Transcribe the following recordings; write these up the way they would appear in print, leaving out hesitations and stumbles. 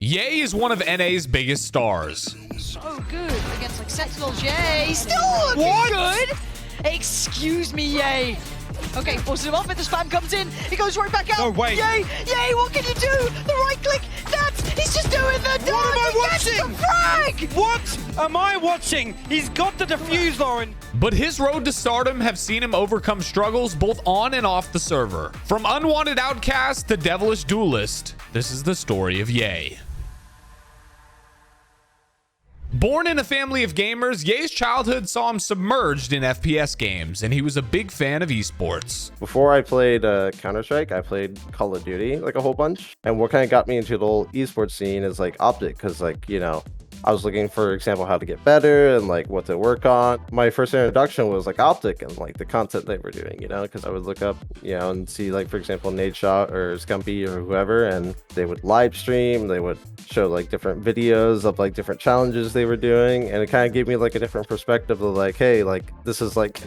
Ye is one of NA's biggest stars. So good against like Sentinels. Yay, still looking good. Excuse me, Yay. Okay, forces him off, and the spam comes in. He goes right back out. No way. Yay, Yay, what can you do? The right click. He's just doing the dodge. What am I He gets watching? the frag. What am I watching? He's got the defuse, Lauren. But his road to stardom have seen him overcome struggles both on and off the server. From unwanted outcast to devilish duelist, this is the story of Ye. Born in a family of gamers, Ye's childhood saw him submerged in FPS games, and he was a big fan of esports. Before I played Counter-Strike, I played Call of Duty like a whole bunch. And what kind of got me into the whole esports scene is like OpTic, because like, you know, I was looking for example how to get better and like what to work on. My first introduction was like OpTic and like the content they were doing, you know, because I would look up, you know, and see like, for example, Nadeshot or Scumpy or whoever, and they would live stream, they would show like different videos of like different challenges they were doing, and it kind of gave me like a different perspective of like, hey, like this is like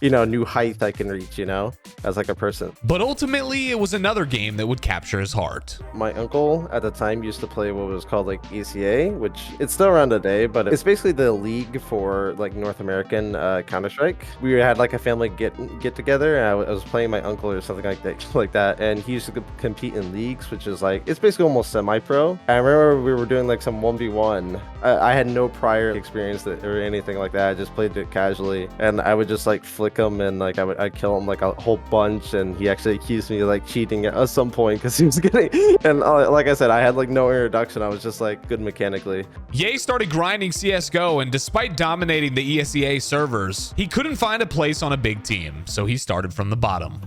you know, new height I can reach, you know, as like a person. But ultimately it was another game that would capture his heart. My uncle at the time used to play what was called like ECA, which it's still around today, but it's basically the league for like North American Counter-Strike. We had like a family get together, and I was playing my uncle or something like that, and he used to compete in leagues, which is like, it's basically almost semi-pro. I remember we were doing like some 1v1. I had no prior experience or anything like that. I just played it casually, and I would just like flick him, and like I'd kill him like a whole bunch, and he actually accused me of like cheating at some point because he was getting, and like I said, I had like no introduction. I was just like good mechanically. Ye started grinding CSGO, and despite dominating the ESEA servers, he couldn't find a place on a big team, so he started from the bottom.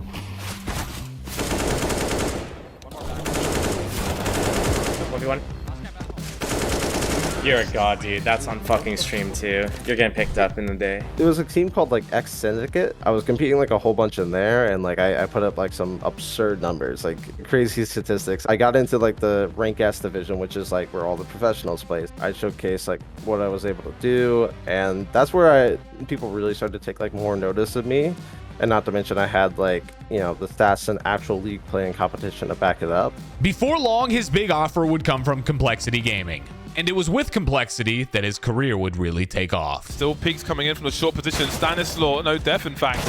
You're a god, dude. That's on fucking stream too. You're getting picked up in the day. There was a team called like Acend. I was competing like a whole bunch in there, and like I put up like some absurd numbers, like crazy statistics. I got into like the rank S division, which is like where all the professionals play. I showcased like what I was able to do, and that's where people really started to take like more notice of me. And not to mention I had like, you know, the stats and actual league playing competition to back it up. Before long, his big offer would come from Complexity Gaming. And it was with Complexity that his career would really take off. Still Pigs coming in from the short position. Stanislaw, no death in fact.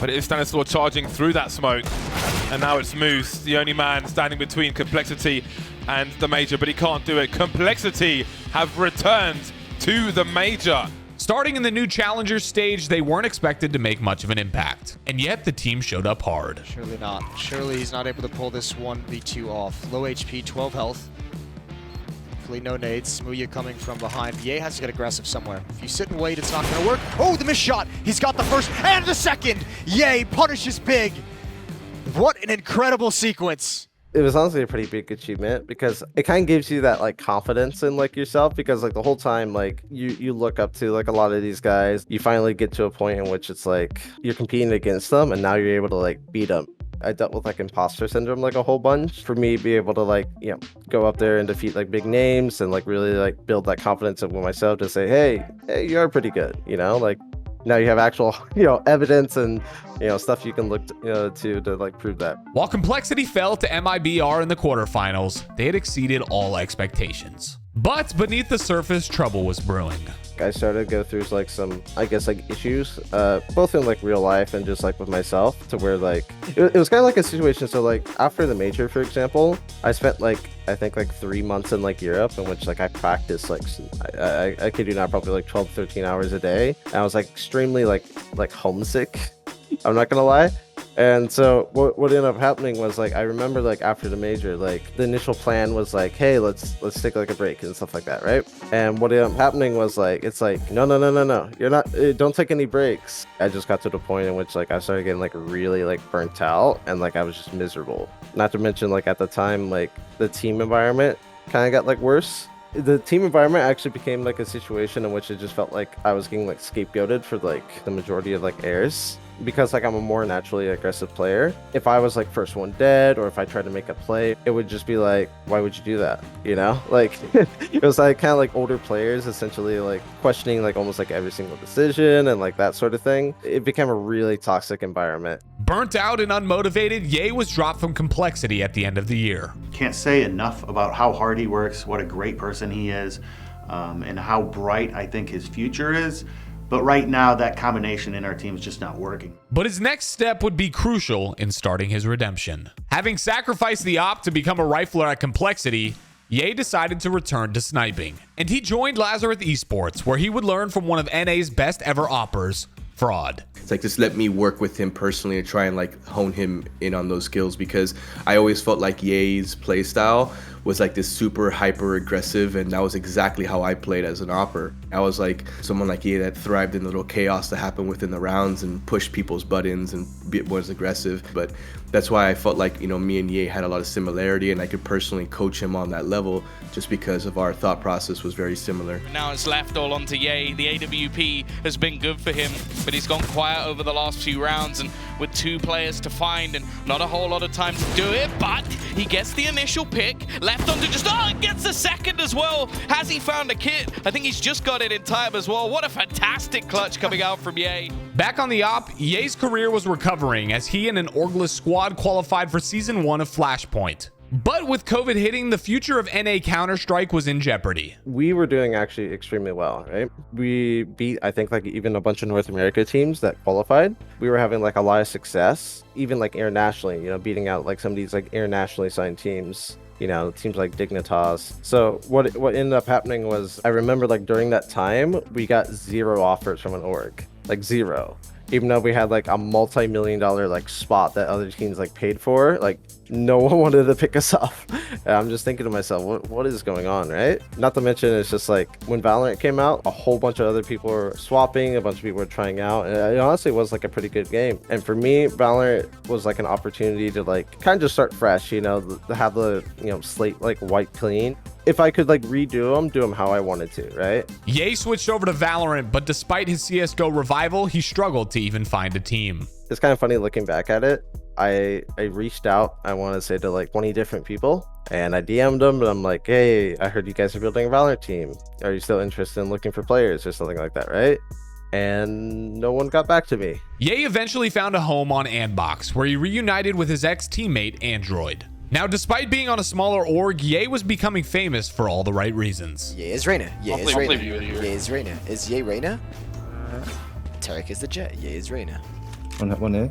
But it is Stanislaw charging through that smoke. And now it's Moose, the only man standing between Complexity and the Major, but he can't do it. Complexity have returned to the Major. Starting in the new Challengers stage, they weren't expected to make much of an impact. And yet the team showed up hard. Surely not. Surely he's not able to pull this 1v2 off. Low HP, 12 health. Hopefully no nades. Smooya coming from behind. Ye has to get aggressive somewhere. If you sit and wait, it's not going to work. Oh, the missed shot. He's got the first and the second. Ye punishes big. What an incredible sequence. It was honestly a pretty big achievement because it kind of gives you that like confidence in like yourself, because like the whole time like you look up to like a lot of these guys. You finally get to a point in which it's like you're competing against them, and now you're able to like beat them. I dealt with like imposter syndrome like a whole bunch. For me, be able to like, you know, go up there and defeat like big names and like really like build that confidence with myself to say, hey, you are pretty good, you know, like now you have actual, you know, evidence and, you know, stuff you can look to like prove that. While Complexity fell to MIBR in the quarterfinals, they had exceeded all expectations. But beneath the surface, trouble was brewing. I started to go through like some, I guess, like issues, both in like real life and just like with myself, to where like it was kind of like a situation. So like after the major, for example, I spent like I think like 3 months in like Europe, in which like I practiced like I kid you not, probably like 12-13 hours a day. And I was like extremely like homesick. I'm not gonna lie. And so what ended up happening was like I remember like after the major, like the initial plan was like, hey, let's take like a break and stuff like that, right? And what ended up happening was like it's like no, you're not, don't take any breaks. I just got to the point in which like I started getting like really like burnt out, and like I was just miserable. Not to mention like at the time like the team environment kind of got like worse. The team environment actually became like a situation in which it just felt like I was getting like scapegoated for like the majority of like airs, because like I'm a more naturally aggressive player. If I was like first one dead, or if I tried to make a play, it would just be like, why would you do that? You know, like it was like kind of like older players essentially like questioning like almost like every single decision and like that sort of thing. It became a really toxic environment. burnt out and unmotivated, Ye was dropped from Complexity at the end of the year. Can't say enough about how hard he works, what a great person he is, and how bright I think his future is. But right now, that combination in our team is just not working. But his next step would be crucial in starting his redemption. Having sacrificed the op to become a rifler at Complexity, Ye decided to return to sniping. And he joined Lazarus Esports, where he would learn from one of NA's best ever oppers, Fraud. It's like, just let me work with him personally and try and like hone him in on those skills, because I always felt like Ye's playstyle was like this super hyper aggressive, and that was exactly how I played as an opper. I was like someone like Ye that thrived in the little chaos that happened within the rounds and pushed people's buttons and was aggressive. But that's why I felt like, you know, me and Ye had a lot of similarity, and I could personally coach him on that level just because of our thought process was very similar. Now it's left all onto Ye. The AWP has been good for him, but he's gone quiet over the last few rounds, and with 2 players to find and not a whole lot of time to do it, but he gets the initial pick, left onto just, gets the second as well. Has he found a kit? I think he's just got it in time as well. What a fantastic clutch coming out from Ye. Back on the op, Ye's career was recovering as he and an orgless squad qualified for Season 1 of Flashpoint. But with COVID hitting, the future of NA Counter-Strike was in jeopardy. We were doing actually extremely well, right? We beat, I think, like even a bunch of North America teams that qualified. We were having like a lot of success, even like internationally, you know, beating out like some of these like internationally signed teams, you know, teams like Dignitas. So what ended up happening was, I remember like during that time, we got 0 offers from an org, like 0. Even though we had like a multi-million-dollar like spot that other teams like paid for, like no one wanted to pick us up. And I'm just thinking to myself, what is going on, right? Not to mention, it's just like when Valorant came out, a whole bunch of other people were swapping, a bunch of people were trying out, and it honestly was like a pretty good game. And for me, Valorant was like an opportunity to like kind of just start fresh, you know, to have the, you know, slate like white clean. If I could like redo them, do them how I wanted to, right? Ye switched over to Valorant, but despite his CSGO revival, he struggled to even find a team. It's kind of funny looking back at it. I reached out, I want to say, to like 20 different people, and I DM'd them, and I'm like, hey, I heard you guys are building a Valorant team. Are you still interested in looking for players or something like that, right? And no one got back to me. Ye eventually found a home on Andbox, where he reunited with his ex-teammate, Android. Now, despite being on a smaller org, Ye was becoming famous for all the right reasons. Ye is Reyna. Ye is I'll Reyna. play with you. Ye is Reyna. Is Ye Reyna? Tarek is the Jet. Ye is Reyna. One here.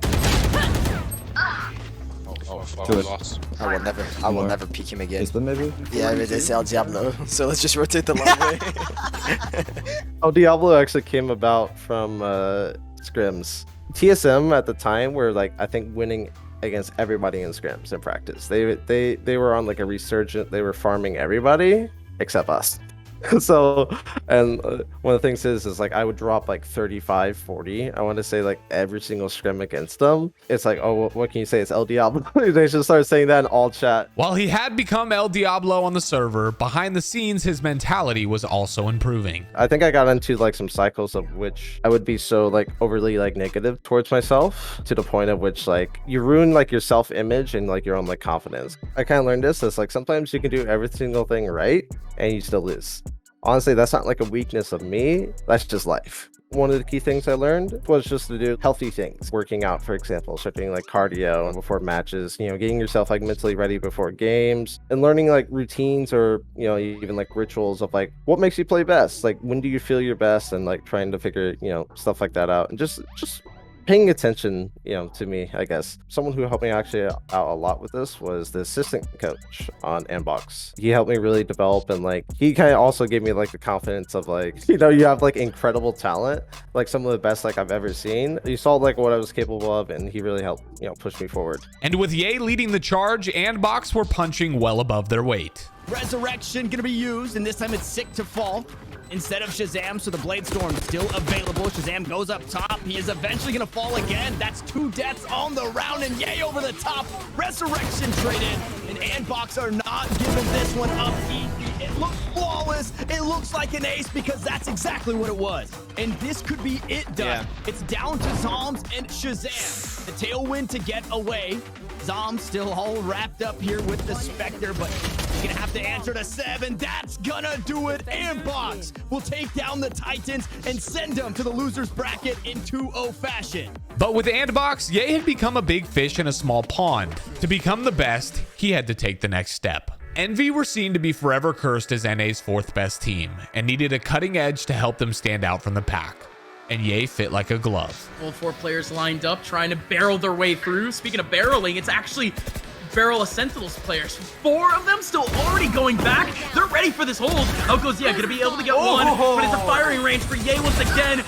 I will never peek him again. Is there maybe? Yeah, it's El Diablo. So let's just rotate the long way. Oh, Diablo actually came about from scrims. TSM at the time were like, I think, winning against everybody in scrims in practice. They were on like a resurgent. They were farming everybody except us. So, and one of the things is like I would drop like 35, 40. I want to say like every single scrim against them. It's like, oh, what can you say? It's El Diablo. They should start saying that in all chat. While he had become El Diablo on the server, behind the scenes, his mentality was also improving. I think I got into like some cycles of which I would be so like overly like negative towards myself, to the point of which like you ruin like your self-image and like your own like confidence. I kind of learned this as like sometimes you can do every single thing right and you still lose. Honestly, that's not like a weakness of me. That's just life. One of the key things I learned was just to do healthy things. Working out, for example, start doing like cardio before matches, you know, getting yourself like mentally ready before games, and learning like routines or, you know, even like rituals of like what makes you play best, like when do you feel your best, and like trying to figure, you know, stuff like that out, and just paying attention, you know, to me, I guess. Someone who helped me actually out a lot with this was the assistant coach on Andbox. He helped me really develop, and like he kind of also gave me like the confidence of like, you know, you have like incredible talent, like some of the best like I've ever seen. You saw like what I was capable of, and he really helped, you know, push me forward. And with Ye leading the charge, Andbox were punching well above their weight. Resurrection gonna be used, and this time it's sick to fall instead of ShahZaM, so the Blade Storm still available. ShahZaM goes up top. He is eventually gonna fall again. That's 2 deaths on the round, and Ye over the top. Resurrection traded, and Andbox are not giving this one up easy. It looks flawless. It looks like an ace, because that's exactly what it was. And this could be it done. Yeah. It's down to Zoms and ShahZaM. the tailwind to get away. Zom still all wrapped up here with the Spectre, but he's gonna have to answer to 7. That's gonna do it. Andbox will take down the Titans and send them to the loser's bracket in 2-0 fashion. But with Andbox, Ye had become a big fish in a small pond. To become the best, he had to take the next step. Envy were seen to be forever cursed as NA's 4th best team and needed a cutting edge to help them stand out from the pack. And Ye fit like a glove. All 4 players lined up trying to barrel their way through. Speaking of barreling, it's actually barrel of Sentinels players. 4 of them still already going back. They're ready for this hold. Out goes Ye, gonna be able to get one, but it's a firing range for Ye once again.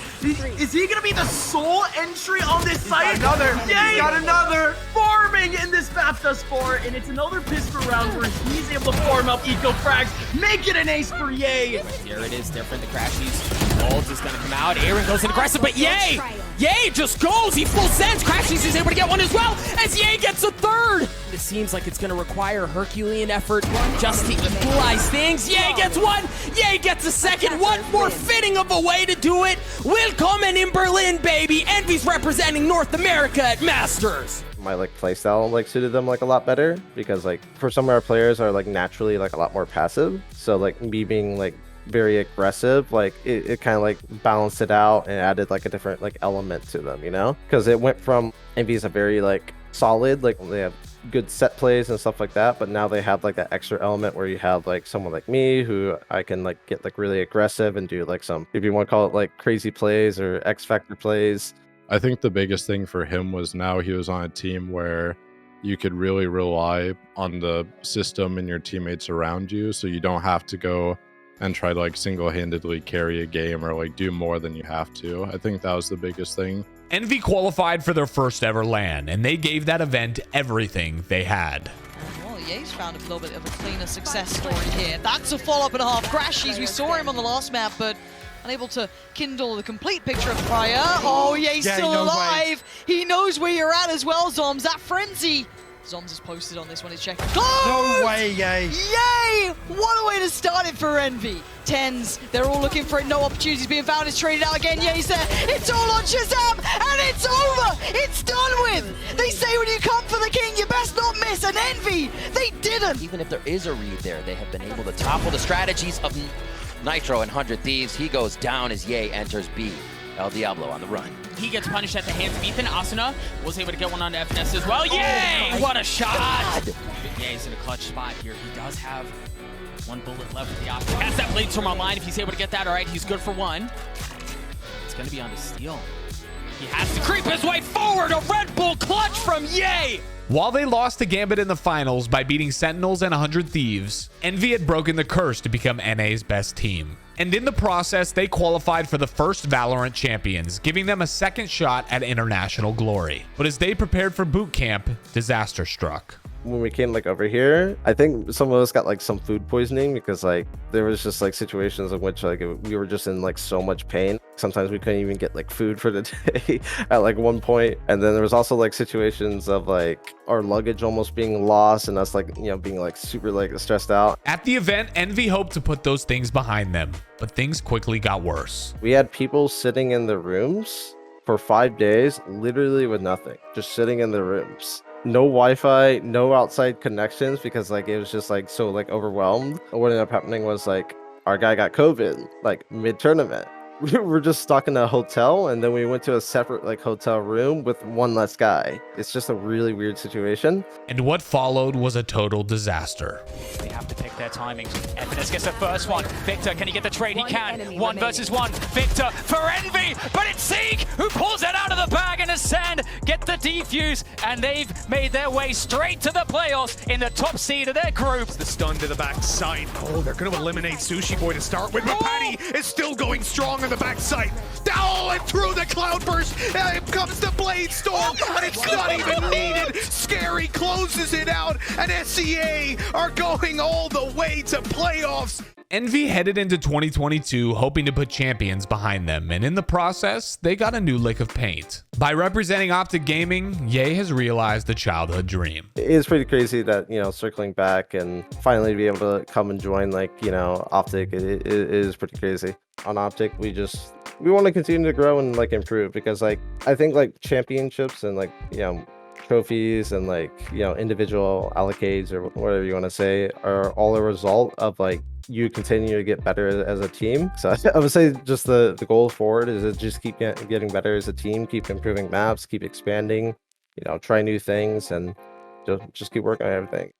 Is he gonna be the sole entry on this site? Ye got another farming in this map thus far, and it's another pistol round where he's able to farm up eco frags, make it an ace for Ye. Here it is, different. The Crashies holds is gonna come out. Aaron goes in aggressive, but Ye just goes. He full sends. Crashies is able to get one as well as Ye gets a 3rd. It seems like it's gonna require Herculean effort just to equalize things. Ye gets 1. Ye gets a 2nd. What more fitting of a way to do it? Willkommen in Berlin, baby. Envy's representing North America at Masters. My like playstyle like suited them like a lot better because like for some of our players are like naturally like a lot more passive. So like me being like very aggressive, like it kind of like balanced it out and added like a different like element to them, you know? Because it went from Envy's a very like solid, like they have good set plays and stuff like that, but now they have like that extra element where you have like someone like me who I can like get like really aggressive and do like some, if you want to call it like crazy plays or X Factor plays. I think the biggest thing for him was now he was on a team where you could really rely on the system and your teammates around you, so you don't have to go and try to like single-handedly carry a game or like do more than you have to. I think that was the biggest thing. Envy qualified for their first ever LAN, and they gave that event everything they had. Well, Ye's found a little bit of a cleaner success story here. That's a follow-up and a half. Crashies, we saw him on the last map, but unable to kindle the complete picture of fire. Oh, Ye's still alive. He knows where you're at as well, Zoms. That frenzy. Zoms is posted on this one. He's checking. No way, Ye. Yay! What a way to start it for Envy. TenZ, they're all looking for it. No opportunities being found. It's traded out again. Ye's there. It's all on ShahZaM, and it's over. It's done with. They say when you come for the king, you best not miss. And Envy, they didn't. Even if there is a read there, they have been able to topple the strategies of Nitro and 100 Thieves. He goes down as Ye enters B. El Diablo on the run. He gets punished at the hands of Ethan. Asuna was able to get one on FNS as well. Yay! What a shot! Ye's in a clutch spot here. He does have 1 bullet left with the OpTic. Has that blade storm online. If he's able to get that, all right, he's good for 1. It's going to be on to steal. He has to creep his way forward. A Red Bull clutch from Ye! While they lost to Gambit in the finals by beating Sentinels and 100 Thieves, Envy had broken the curse to become NA's best team. And in the process, they qualified for the first Valorant champions, giving them a 2nd shot at international glory. But as they prepared for boot camp, disaster struck. When we came like over here, I think some of us got like some food poisoning because like there was just like situations in which like we were just in like so much pain. Sometimes we couldn't even get like food for the day at like one point. And then there was also like situations of like our luggage almost being lost and us like, you know, being like super like stressed out. At the event, Envy hoped to put those things behind them, but things quickly got worse. We had people sitting in the rooms for 5 days, literally with nothing, just sitting in the rooms. No Wi-Fi, no outside connections because like it was just like so like overwhelmed. What ended up happening was like our guy got COVID like mid-tournament. We were just stuck in a hotel and then we went to a separate like hotel room with one less guy. It's just a really weird situation. And what followed was a total disaster. They have to pick their timings. FNS gets the first one. Victor, can he get the trade? He can. 1 versus 1. Victor for Envy, but it's Zeke who pulls it out of the bag, and Asend get the defuse, and they've made their way straight to the playoffs in the top seed of their group. The stun to the backside. Oh, they're going to eliminate Sushi Boy to start with, but Patty is still going strong on the backside. Oh, and through the cloudburst, comes the Blade Storm, and it's not even needed. Scary closes it out, and SCA are going all the way to playoffs. Envy headed into 2022 hoping to put champions behind them, and in the process, they got a new lick of paint. By representing OpTic Gaming, Ye has realized a childhood dream. It is pretty crazy that, you know, circling back and finally be able to come and join like, you know, OpTic, it is pretty crazy. On OpTic, we just we want to continue to grow and like improve, because like I think like championships and like, you know, trophies and like, you know, individual allocates or whatever you want to say are all a result of like you continue to get better as a team. So I would say just the goal forward is to just keep getting better as a team, keep improving maps, keep expanding, you know, try new things, and just keep working on everything.